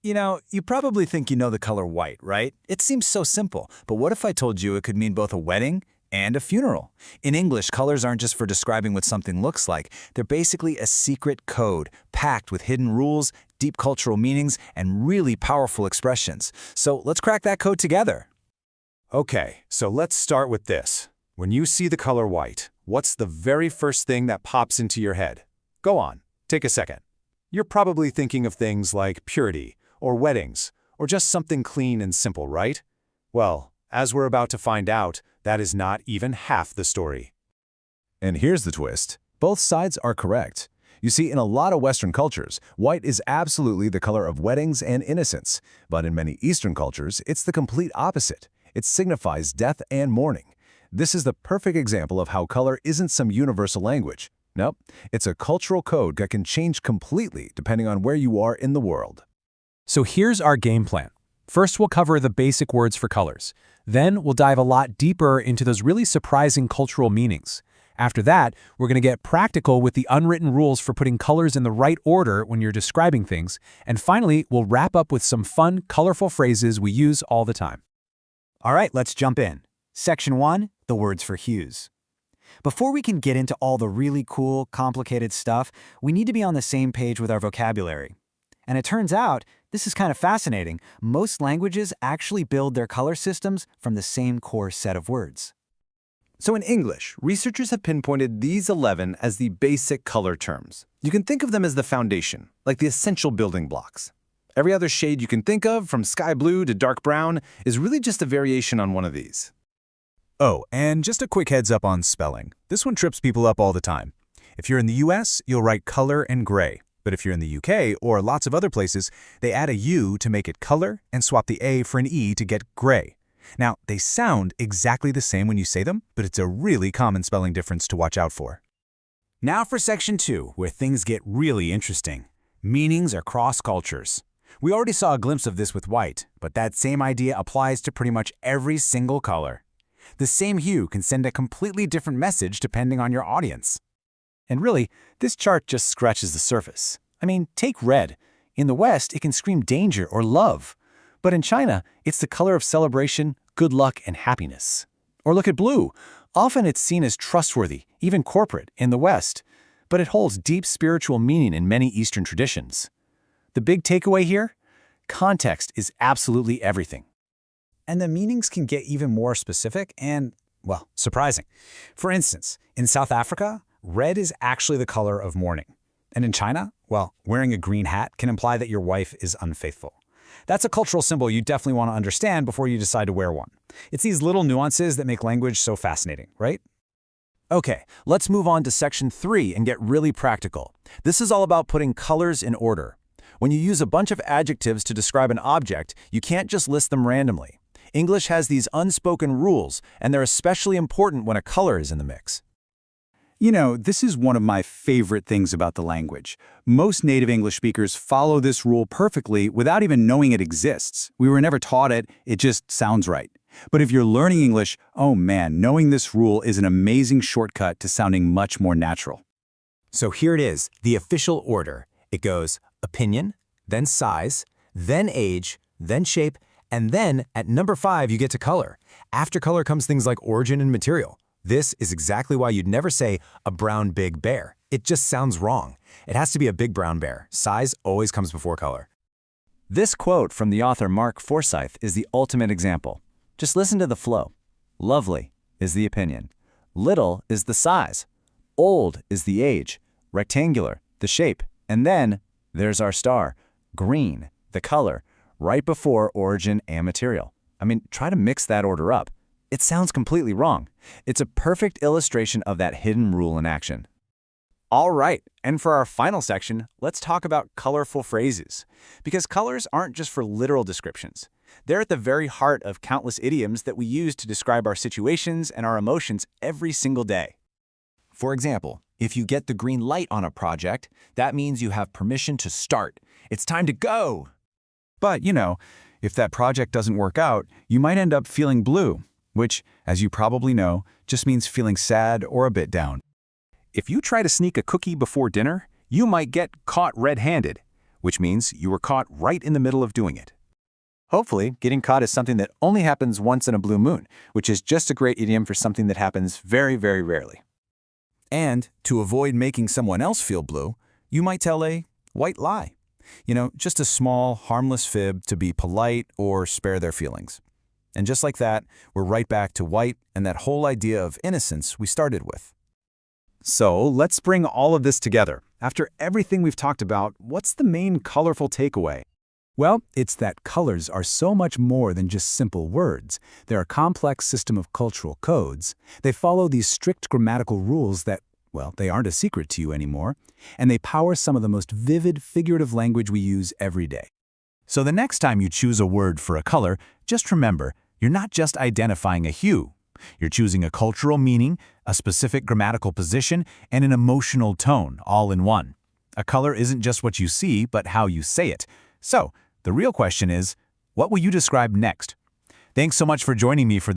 You probably think you know the color white, right? It seems so simple, but what if I told you it could mean both a wedding and a funeral? In English, colors aren't just for describing what something looks like. They're basically a secret code, packed with hidden rules, deep cultural meanings, and really powerful expressions. So let's crack that code together. Okay, so let's start with this. When you see the color white, what's the very first thing that pops into your head? Go on, take a second. You're probably thinking of things like purity, or weddings, or just something clean and simple, right? Well, as we're about to find out, that is not even half the story. And here's the twist. Both sides are correct. You see, in a lot of Western cultures, white is absolutely the color of weddings and innocence. But in many Eastern cultures, it's the complete opposite. It signifies death and mourning. This is the perfect example of how color isn't some universal language. Nope, it's a cultural code that can change completely depending on where you are in the world. So here's our game plan. First, we'll cover the basic words for colors. Then we'll dive a lot deeper into those really surprising cultural meanings. After that, we're going to get practical with the unwritten rules for putting colors in the right order when you're describing things. And finally, we'll wrap up with some fun, colorful phrases we use all the time. All right, let's jump in. Section 1, the words for hues. Before we can get into all the really cool, complicated stuff, we need to be on the same page with our vocabulary. And it turns out, this is kind of fascinating, most languages actually build their color systems from the same core set of words. So in English, researchers have pinpointed these 11 as the basic color terms. You can think of them as the foundation, like the essential building blocks. Every other shade you can think of, from sky blue to dark brown, is really just a variation on one of these. Oh, and just a quick heads up on spelling. This one trips people up all the time. If you're in the US, you'll write color and gray. But if you're in the UK or lots of other places, they add a U to make it color and swap the A for an E to get gray. Now, they sound exactly the same when you say them, but it's a really common spelling difference to watch out for. Now for section 2, where things get really interesting. Meanings across cultures. We already saw a glimpse of this with white, but that same idea applies to pretty much every single color. The same hue can send a completely different message depending on your audience. And really, this chart just scratches the surface. I mean, take red. In the West, it can scream danger or love. But in China, it's the color of celebration, good luck, and happiness. Or look at blue. Often it's seen as trustworthy, even corporate, in the West. But it holds deep spiritual meaning in many Eastern traditions. The big takeaway here? Context is absolutely everything. And the meanings can get even more specific and, well, surprising. For instance, in South Africa, red is actually the color of mourning. And in China, well, wearing a green hat can imply that your wife is unfaithful. That's a cultural symbol you definitely want to understand before you decide to wear one. It's these little nuances that make language so fascinating, right? Okay, let's move on to section 3 and get really practical. This is all about putting colors in order. When you use a bunch of adjectives to describe an object, you can't just list them randomly. English has these unspoken rules, and they're especially important when a color is in the mix. This is one of my favorite things about the language. Most native English speakers follow this rule perfectly without even knowing it exists. We were never taught it, it just sounds right. But if you're learning English, oh man, knowing this rule is an amazing shortcut to sounding much more natural. So here it is, the official order. It goes opinion, then size, then age, then shape, and then at number 5 you get to color. After color comes things like origin and material. This is exactly why you'd never say a brown big bear. It just sounds wrong. It has to be a big brown bear. Size always comes before color. This quote from the author Mark Forsyth is the ultimate example. Just listen to the flow. Lovely is the opinion. Little is the size. Old is the age. Rectangular, the shape. And then there's our star. Green, the color, right before origin and material. I mean, try to mix that order up. It sounds completely wrong. It's a perfect illustration of that hidden rule in action. All right, and for our final section, let's talk about colorful phrases. Because colors aren't just for literal descriptions. They're at the very heart of countless idioms that we use to describe our situations and our emotions every single day. For example, if you get the green light on a project, that means you have permission to start. It's time to go. But, if that project doesn't work out, you might end up feeling blue, which, as you probably know, just means feeling sad or a bit down. If you try to sneak a cookie before dinner, you might get caught red-handed, which means you were caught right in the middle of doing it. Hopefully, getting caught is something that only happens once in a blue moon, which is just a great idiom for something that happens very, very rarely. And to avoid making someone else feel blue, you might tell a white lie. Just a small, harmless fib to be polite or spare their feelings. And just like that, we're right back to white and that whole idea of innocence we started with. So let's bring all of this together. After everything we've talked about, what's the main colorful takeaway? Well, it's that colors are so much more than just simple words. They're a complex system of cultural codes. They follow these strict grammatical rules that, well, they aren't a secret to you anymore, and they power some of the most vivid figurative language we use every day. So the next time you choose a word for a color, just remember, you're not just identifying a hue. You're choosing a cultural meaning, a specific grammatical position, and an emotional tone, all in one. A color isn't just what you see, but how you say it. So, the real question is, what will you describe next? Thanks so much for joining me for